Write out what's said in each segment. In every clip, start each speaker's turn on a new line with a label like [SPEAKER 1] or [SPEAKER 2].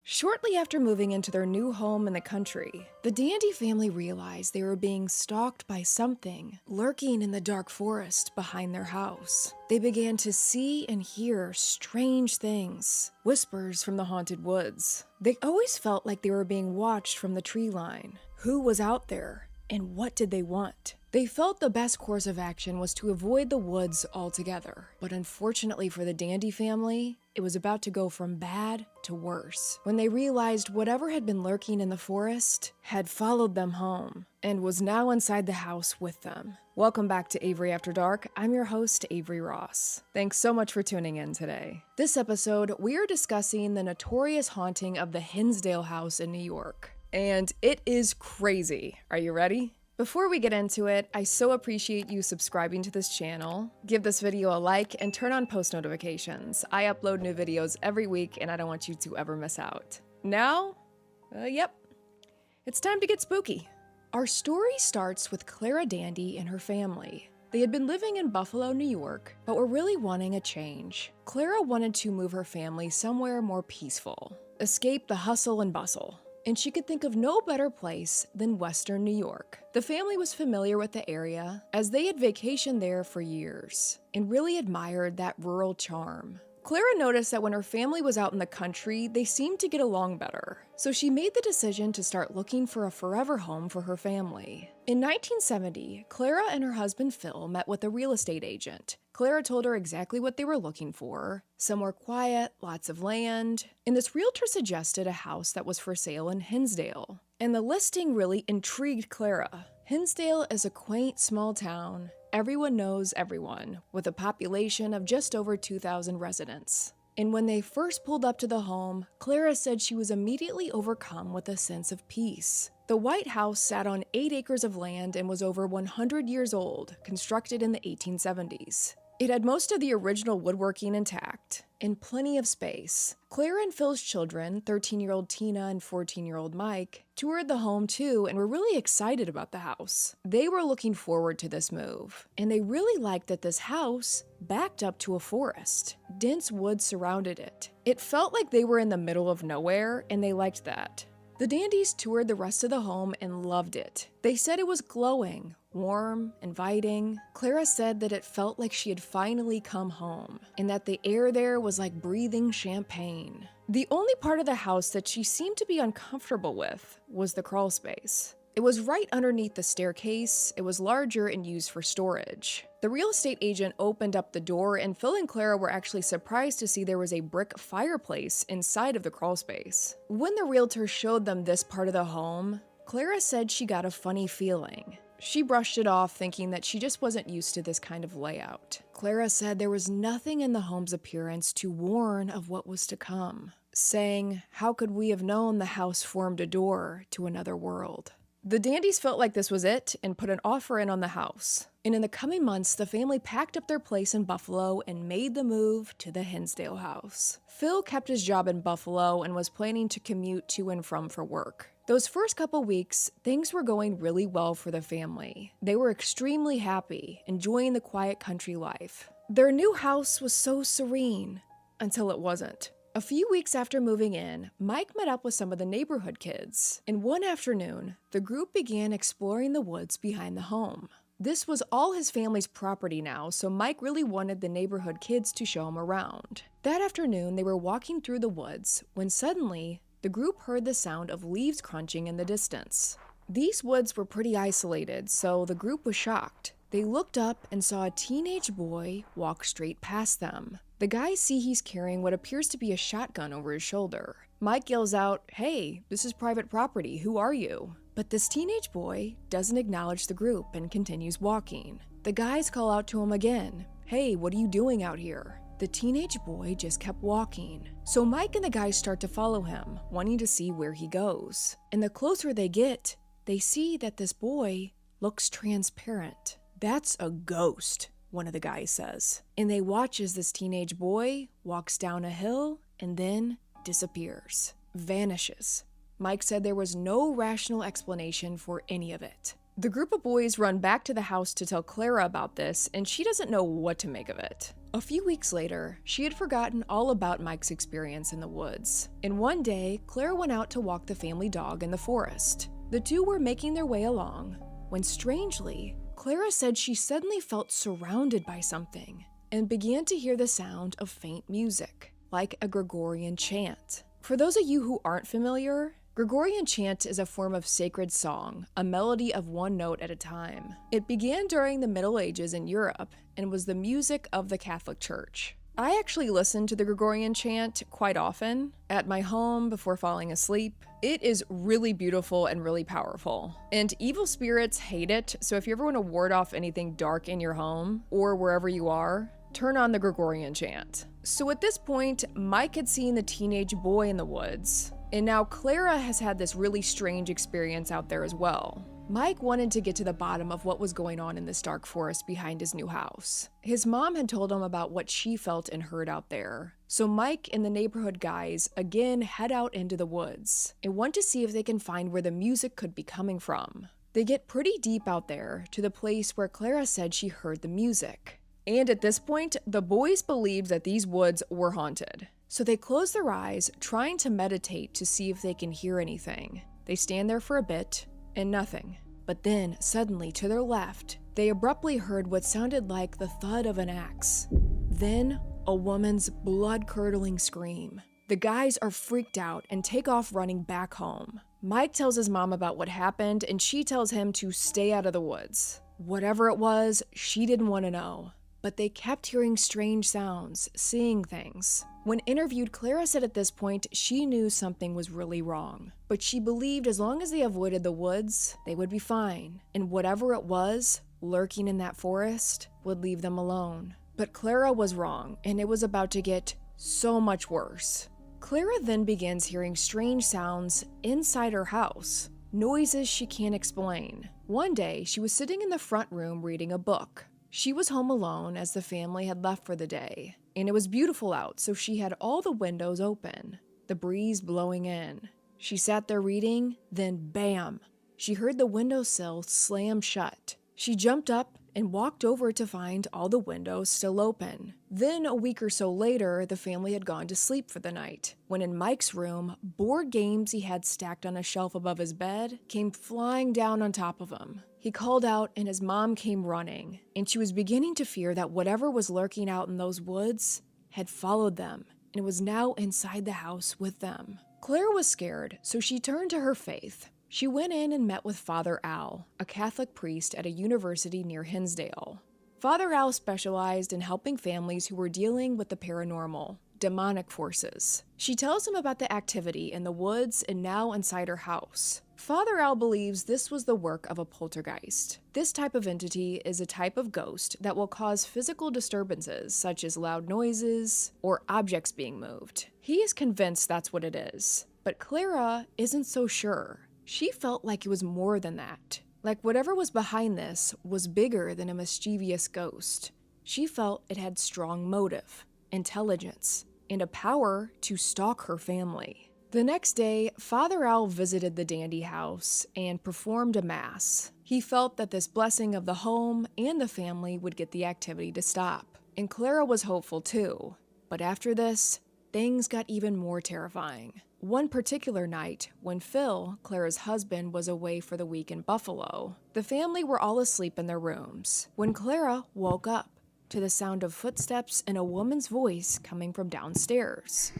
[SPEAKER 1] Shortly after moving into their new home in the country, the Dandy family realized they were being stalked by something lurking in the dark forest behind their house. They began to see and hear strange things, whispers from the haunted woods. They always felt like they were being watched from the tree line. Who was out there, and what did they want? They felt the best course of action was to avoid the woods altogether. But unfortunately for the Dandy family, it was about to go from bad to worse when they realized whatever had been lurking in the forest had followed them home and was now inside the house with them. Welcome back to Avery After Dark. I'm your host, Avery Ross. Thanks so much for tuning in today. This episode, we are discussing the notorious haunting of the Hinsdale house in New York. And it is crazy. Are you ready? Before we get into it, I so appreciate you subscribing to this channel. Give this video a like and turn on post notifications. I upload new videos every week and I don't want you to ever miss out. Now, it's time to get spooky. Our story starts with Clara Dandy and her family. They had been living in Buffalo, New York, but were really wanting a change. Clara wanted to move her family somewhere more peaceful, escape the hustle and bustle. And she could think of no better place than Western New York. The family was familiar with the area, as they had vacationed there for years, and really admired that rural charm. Clara noticed that when her family was out in the country, they seemed to get along better. So she made the decision to start looking for a forever home for her family. In 1970, Clara and her husband Phil met with a real estate agent. Clara told her exactly what they were looking for: somewhere quiet, lots of land, and this realtor suggested a house that was for sale in Hinsdale. And the listing really intrigued Clara. Hinsdale is a quaint small town. Everyone knows everyone, with a population of just over 2,000 residents. And when they first pulled up to the home, Clara said she was immediately overcome with a sense of peace. The White House sat on 8 acres of land and was over 100 years old, constructed in the 1870s. It had most of the original woodworking intact, and plenty of space. Clara and Phil's children, 13-year-old Tina and 14-year-old Mike, toured the home too and were really excited about the house. They were looking forward to this move, and they really liked that this house backed up to a forest. Dense woods surrounded it. It felt like they were in the middle of nowhere, and they liked that. The Dandies toured the rest of the home and loved it. They said it was glowing, warm, inviting. Clara said that it felt like she had finally come home, and that the air there was like breathing champagne. The only part of the house that she seemed to be uncomfortable with was the crawl space. It was right underneath the staircase. It was larger and used for storage. The real estate agent opened up the door, and Phil and Clara were actually surprised to see there was a brick fireplace inside of the crawl space. When the realtor showed them this part of the home, Clara said she got a funny feeling. She brushed it off, thinking that she just wasn't used to this kind of layout. Clara said there was nothing in the home's appearance to warn of what was to come, saying, "How could we have known the house formed a door to another world?" The Dandies felt like this was it and put an offer in on the house. And in the coming months, the family packed up their place in Buffalo and made the move to the Hinsdale house. Phil kept his job in Buffalo and was planning to commute to and from for work. Those first couple weeks, things were going really well for the family. They were extremely happy, enjoying the quiet country life. Their new house was so serene, until it wasn't. A few weeks after moving in, Mike met up with some of the neighborhood kids, and one afternoon, the group began exploring the woods behind the home. This was all his family's property now, so Mike really wanted the neighborhood kids to show him around. That afternoon, they were walking through the woods when suddenly, the group heard the sound of leaves crunching in the distance. These woods were pretty isolated, so the group was shocked. They looked up and saw a teenage boy walk straight past them. The guys see he's carrying what appears to be a shotgun over his shoulder. Mike yells out, "Hey, this is private property, who are you?" But this teenage boy doesn't acknowledge the group and continues walking. The guys call out to him again, "Hey, what are you doing out here?" The teenage boy just kept walking. So Mike and the guys start to follow him, wanting to see where he goes. And the closer they get, they see that this boy looks transparent. "That's a ghost," one of the guys says. And they watch as this teenage boy walks down a hill and then disappears, vanishes. Mike said there was no rational explanation for any of it. The group of boys run back to the house to tell Clara about this, and she doesn't know what to make of it. A few weeks later, she had forgotten all about Mike's experience in the woods, and one day, Clara went out to walk the family dog in the forest. The two were making their way along, when strangely, Clara said she suddenly felt surrounded by something, and began to hear the sound of faint music, like a Gregorian chant. For those of you who aren't familiar, Gregorian chant is a form of sacred song, a melody of one note at a time. It began during the Middle Ages in Europe and was the music of the Catholic Church. I actually listen to the Gregorian chant quite often at my home before falling asleep. It is really beautiful and really powerful. And evil spirits hate it, so if you ever want to ward off anything dark in your home or wherever you are, turn on the Gregorian chant. So at this point, Mike had seen the teenage boy in the woods, and now Clara has had this really strange experience out there as well. Mike wanted to get to the bottom of what was going on in this dark forest behind his new house. His mom had told him about what she felt and heard out there. So Mike and the neighborhood guys again head out into the woods and want to see if they can find where the music could be coming from. They get pretty deep out there to the place where Clara said she heard the music. And at this point, the boys believed that these woods were haunted. So they close their eyes, trying to meditate to see if they can hear anything. They stand there for a bit, and nothing. But then, suddenly, to their left, they abruptly heard what sounded like the thud of an axe. Then, a woman's blood-curdling scream. The guys are freaked out and take off running back home. Mike tells his mom about what happened, and she tells him to stay out of the woods. Whatever it was, she didn't want to know. But they kept hearing strange sounds, seeing things. When interviewed, Clara said at this point she knew something was really wrong, but she believed as long as they avoided the woods, they would be fine, and whatever it was, lurking in that forest, would leave them alone. But Clara was wrong, and it was about to get so much worse. Clara then begins hearing strange sounds inside her house, noises she can't explain. One day, she was sitting in the front room reading a book. She was home alone as the family had left for the day, and it was beautiful out, so she had all the windows open, the breeze blowing in. She sat there reading, then bam! She heard the windowsill slam shut. She jumped up and walked over to find all the windows still open. Then, a week or so later, the family had gone to sleep for the night, when in Mike's room, board games he had stacked on a shelf above his bed came flying down on top of him. He called out and his mom came running, and she was beginning to fear that whatever was lurking out in those woods had followed them and was now inside the house with them. Clara was scared, so she turned to her faith. She went in and met with Father Al, a Catholic priest at a university near Hinsdale. Father Al specialized in helping families who were dealing with the paranormal, demonic forces. She tells him about the activity in the woods and now inside her house. Father Al believes this was the work of a poltergeist. This type of entity is a type of ghost that will cause physical disturbances, such as loud noises or objects being moved. He is convinced that's what it is, but Clara isn't so sure. She felt like it was more than that. Like whatever was behind this was bigger than a mischievous ghost. She felt it had strong motive, intelligence, and a power to stalk her family. The next day, Father Al visited the Dandy house and performed a mass. He felt that this blessing of the home and the family would get the activity to stop. And Clara was hopeful too. But after this, things got even more terrifying. One particular night, when Phil, Clara's husband, was away for the week in Buffalo, the family were all asleep in their rooms when Clara woke up to the sound of footsteps and a woman's voice coming from downstairs.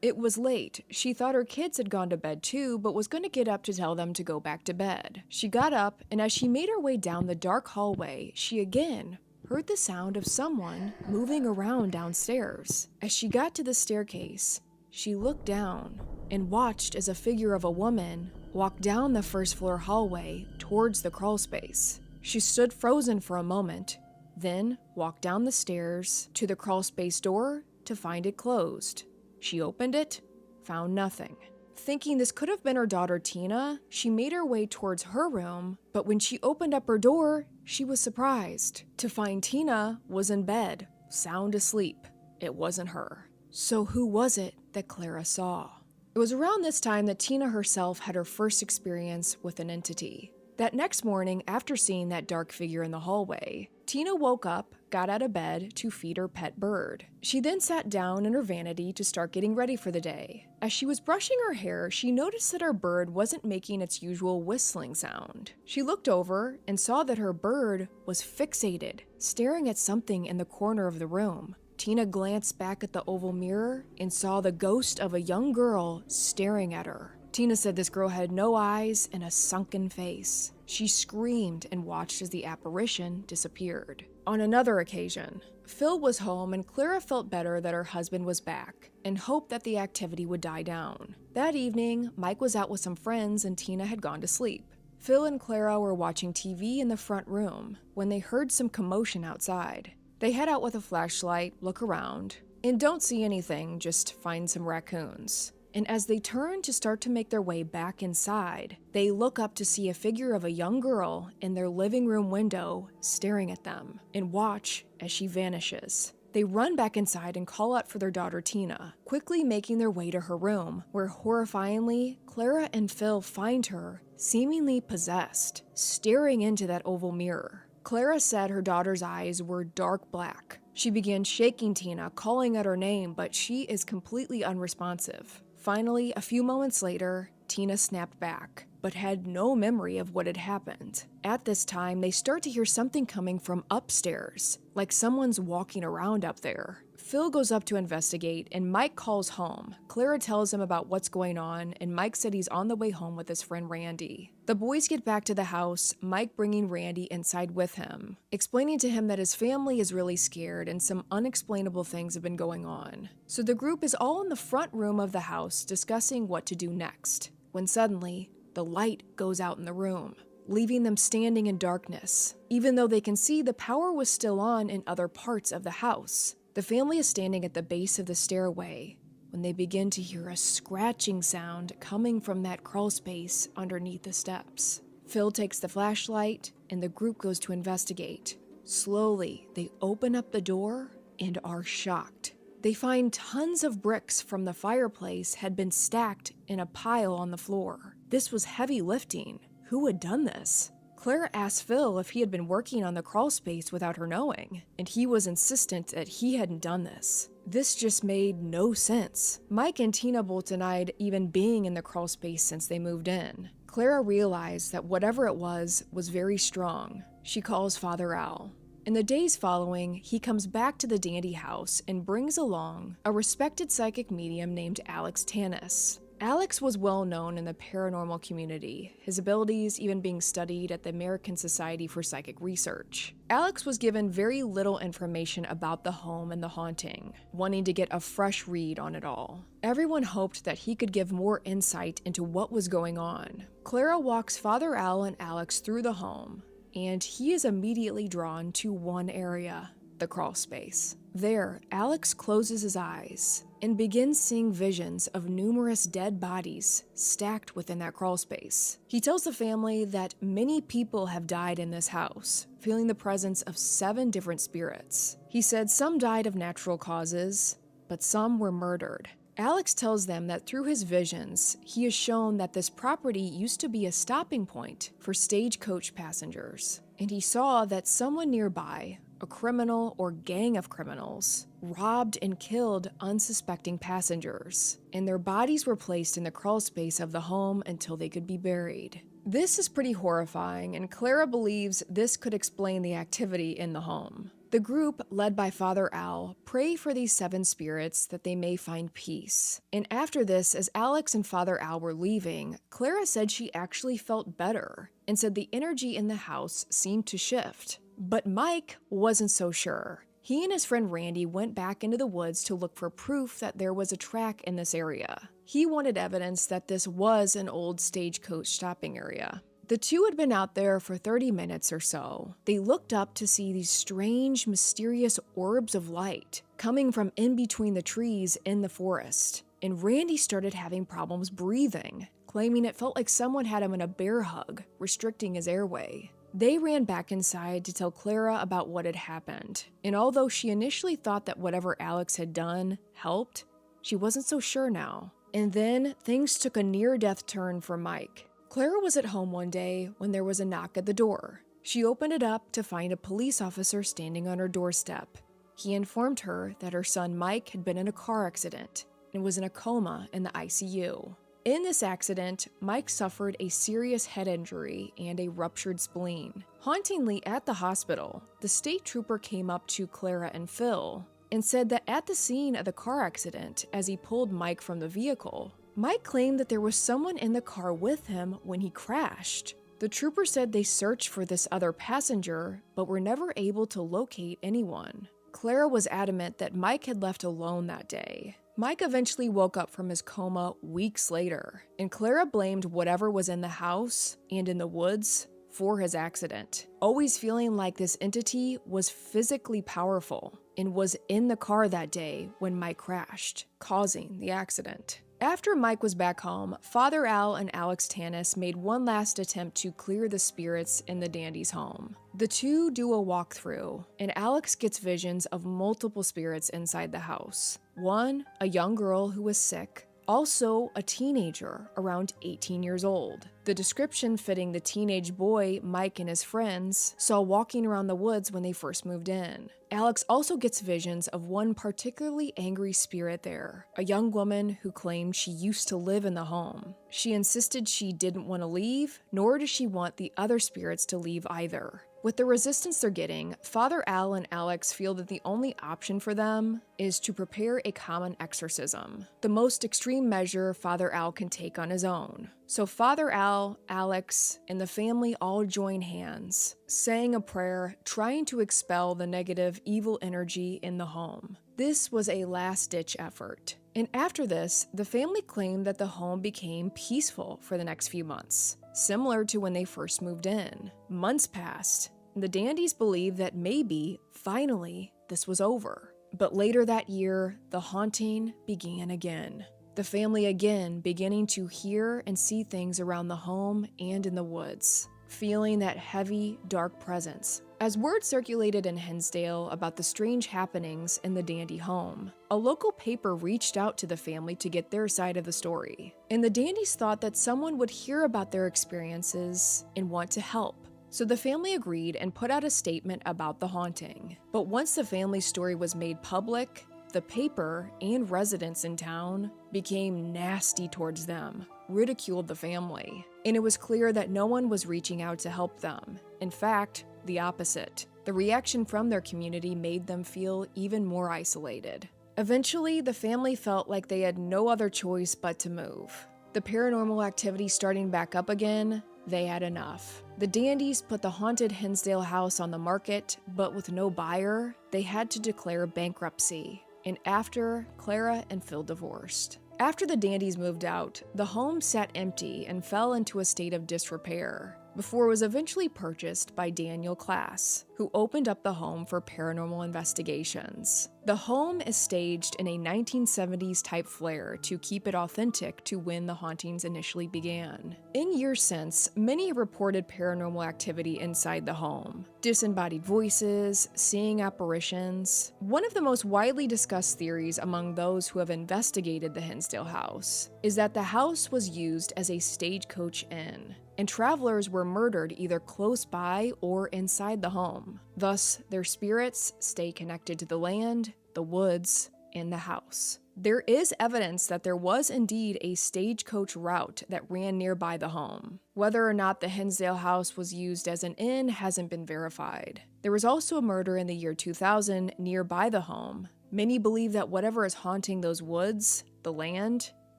[SPEAKER 1] It was late. She thought her kids had gone to bed too, but was going to get up to tell them to go back to bed. She got up, and as she made her way down the dark hallway, she again heard the sound of someone moving around downstairs. As she got to the staircase, she looked down and watched as a figure of a woman walked down the first floor hallway towards the crawl space. She stood frozen for a moment, then walked down the stairs to the crawl space door to find it closed. She opened it, found nothing. Thinking this could have been her daughter Tina, she made her way towards her room, but when she opened up her door, she was surprised to find Tina was in bed, sound asleep. It wasn't her. So who was it that Clara saw? It was around this time that Tina herself had her first experience with an entity. That next morning, after seeing that dark figure in the hallway, Tina woke up, got out of bed to feed her pet bird. She then sat down in her vanity to start getting ready for the day. As she was brushing her hair, she noticed that her bird wasn't making its usual whistling sound. She looked over and saw that her bird was fixated, staring at something in the corner of the room. Tina glanced back at the oval mirror and saw the ghost of a young girl staring at her. Tina said this girl had no eyes and a sunken face. She screamed and watched as the apparition disappeared. On another occasion, Phil was home and Clara felt better that her husband was back and hoped that the activity would die down. That evening, Mike was out with some friends and Tina had gone to sleep. Phil and Clara were watching TV in the front room when they heard some commotion outside. They head out with a flashlight, look around, and don't see anything, just find some raccoons. And as they turn to start to make their way back inside, they look up to see a figure of a young girl in their living room window staring at them and watch as she vanishes. They run back inside and call out for their daughter Tina, quickly making their way to her room, where horrifyingly, Clara and Phil find her, seemingly possessed, staring into that oval mirror. Clara said her daughter's eyes were dark black. She began shaking Tina, calling out her name, but she is completely unresponsive. Finally, a few moments later, Tina snapped back, but had no memory of what had happened. At this time, they start to hear something coming from upstairs, like someone's walking around up there. Phil goes up to investigate, and Mike calls home. Clara tells him about what's going on, and Mike said he's on the way home with his friend Randy. The boys get back to the house, Mike bringing Randy inside with him, explaining to him that his family is really scared and some unexplainable things have been going on. So the group is all in the front room of the house discussing what to do next, when suddenly, the light goes out in the room, leaving them standing in darkness. Even though they can see the power was still on in other parts of the house. The family is standing at the base of the stairway when they begin to hear a scratching sound coming from that crawl space underneath the steps. Phil takes the flashlight and the group goes to investigate. Slowly, they open up the door and are shocked. They find tons of bricks from the fireplace had been stacked in a pile on the floor. This was heavy lifting. Who had done this? Clara asked Phil if he had been working on the crawl space without her knowing, and he was insistent that he hadn't done this. This just made no sense. Mike and Tina both denied even being in the crawl space since they moved in. Clara realized that whatever it was very strong. She calls Father Al. In the days following, he comes back to the Dandy house and brings along a respected psychic medium named Alex Tanis. Alex was well known in the paranormal community, his abilities even being studied at the American Society for Psychic Research. Alex was given very little information about the home and the haunting, wanting to get a fresh read on it all. Everyone hoped that he could give more insight into what was going on. Clara walks Father Al and Alex through the home, and he is immediately drawn to one area, the crawl space. There, Alex closes his eyes and begins seeing visions of numerous dead bodies stacked within that crawl space. He tells the family that many people have died in this house, feeling the presence of 7 different spirits. He said some died of natural causes, but some were murdered. Alex tells them that through his visions, he has shown that this property used to be a stopping point for stagecoach passengers, and he saw that someone nearby, a criminal or gang of criminals, robbed and killed unsuspecting passengers, and their bodies were placed in the crawl space of the home until they could be buried. This is pretty horrifying, and Clara believes this could explain the activity in the home. The group, led by Father Al, pray for these 7 spirits that they may find peace. And after this, as Alex and Father Al were leaving, Clara said she actually felt better and said the energy in the house seemed to shift. But Mike wasn't so sure. He and his friend Randy went back into the woods to look for proof that there was a track in this area. He wanted evidence that this was an old stagecoach stopping area. The two had been out there for 30 minutes or so. They looked up to see these strange, mysterious orbs of light coming from in between the trees in the forest. And Randy started having problems breathing, claiming it felt like someone had him in a bear hug, restricting his airway. They ran back inside to tell Clara about what had happened, and although she initially thought that whatever Alex had done helped, she wasn't so sure now. And then things took a near-death turn for Mike. Clara was at home one day when there was a knock at the door. She opened it up to find a police officer standing on her doorstep. He informed her that her son Mike had been in a car accident and was in a coma in the ICU. In this accident, Mike suffered a serious head injury and a ruptured spleen. Hauntingly, at the hospital, the state trooper came up to Clara and Phil and said that at the scene of the car accident, as he pulled Mike from the vehicle, Mike claimed that there was someone in the car with him when he crashed. The trooper said they searched for this other passenger, but were never able to locate anyone. Clara was adamant that Mike had left alone that day. Mike eventually woke up from his coma weeks later, and Clara blamed whatever was in the house and in the woods for his accident, always feeling like this entity was physically powerful and was in the car that day when Mike crashed, causing the accident. After Mike was back home, Father Al and Alex Tanis made one last attempt to clear the spirits in the Dandy's home. The two do a walkthrough, and Alex gets visions of multiple spirits inside the house. One, a young girl who was sick, also a teenager around 18 years old. The description fitting the teenage boy Mike and his friends saw walking around the woods when they first moved in. Alex also gets visions of one particularly angry spirit there, a young woman who claimed she used to live in the home. She insisted she didn't want to leave, nor does she want the other spirits to leave either. With the resistance they're getting, Father Al and Alex feel that the only option for them is to prepare a common exorcism, the most extreme measure Father Al can take on his own. So Father Al, Alex, and the family all join hands, saying a prayer, trying to expel the negative, evil energy in the home. This was a last-ditch effort. And after this, the family claimed that the home became peaceful for the next few months, similar to when they first moved in. Months passed, and the Dandys believed that maybe, finally, this was over. But later that year, the haunting began again. The family again beginning to hear and see things around the home and in the woods, feeling that heavy, dark presence. As word circulated in Hinsdale about the strange happenings in the Dandy home, a local paper reached out to the family to get their side of the story. And the Dandys thought that someone would hear about their experiences and want to help. So the family agreed and put out a statement about the haunting. But once the family's story was made public, the paper and residents in town became nasty towards them, ridiculed the family, and it was clear that no one was reaching out to help them. In fact, the opposite. The reaction from their community made them feel even more isolated. Eventually, the family felt like they had no other choice but to move. The paranormal activity starting back up again, they had enough. The Dandys put the haunted Hinsdale house on the market, but with no buyer, they had to declare bankruptcy. And after, Clara and Phil divorced. After the Dandys moved out, the home sat empty and fell into a state of disrepair, before it was eventually purchased by Daniel Class, who opened up the home for paranormal investigations. The home is staged in a 1970s type flair to keep it authentic to when the hauntings initially began. In years since, many have reported paranormal activity inside the home. Disembodied voices, seeing apparitions. One of the most widely discussed theories among those who have investigated the Hinsdale house is that the house was used as a stagecoach inn, and travelers were murdered either close by or inside the home. Thus, their spirits stay connected to the land, the woods, and the house. There is evidence that there was indeed a stagecoach route that ran nearby the home. Whether or not the Hinsdale house was used as an inn hasn't been verified. There was also a murder in the year 2000 nearby the home. Many believe that whatever is haunting those woods, the land,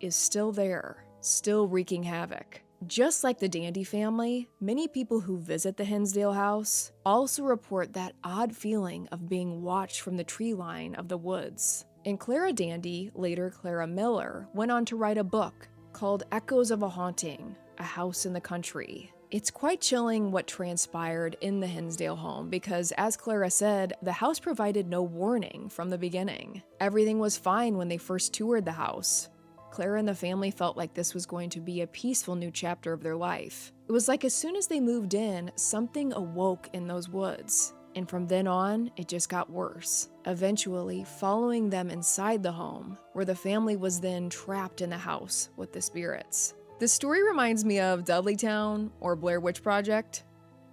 [SPEAKER 1] is still there, still wreaking havoc. Just like the Dandy family, many people who visit the Hinsdale house also report that odd feeling of being watched from the tree line of the woods. And Clara Dandy, later Clara Miller, went on to write a book called Echoes of a Haunting, A House in the Country. It's quite chilling what transpired in the Hinsdale home because, as Clara said, the house provided no warning from the beginning. Everything was fine when they first toured the house. Clara and the family felt like this was going to be a peaceful new chapter of their life. It was like as soon as they moved in, something awoke in those woods, and from then on, it just got worse, eventually following them inside the home, where the family was then trapped in the house with the spirits. This story reminds me of Dudleytown or Blair Witch Project.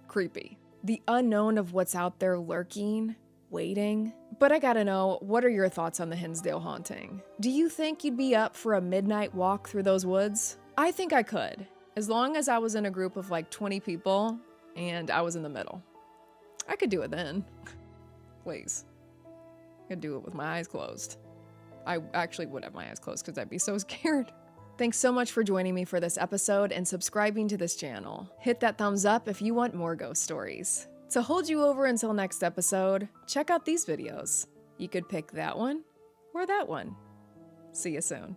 [SPEAKER 1] Creepy. The unknown of what's out there lurking, waiting. But I gotta know, what are your thoughts on the Hinsdale Haunting? Do you think you'd be up for a midnight walk through those woods? I think I could, as long as I was in a group of like 20 people and I was in the middle. I could do it then. Please. I could do it with my eyes closed. I actually would have my eyes closed because I'd be so scared. Thanks so much for joining me for this episode and subscribing to this channel. Hit that thumbs up if you want more ghost stories. To hold you over until next episode, check out these videos. You could pick that one or that one. See you soon.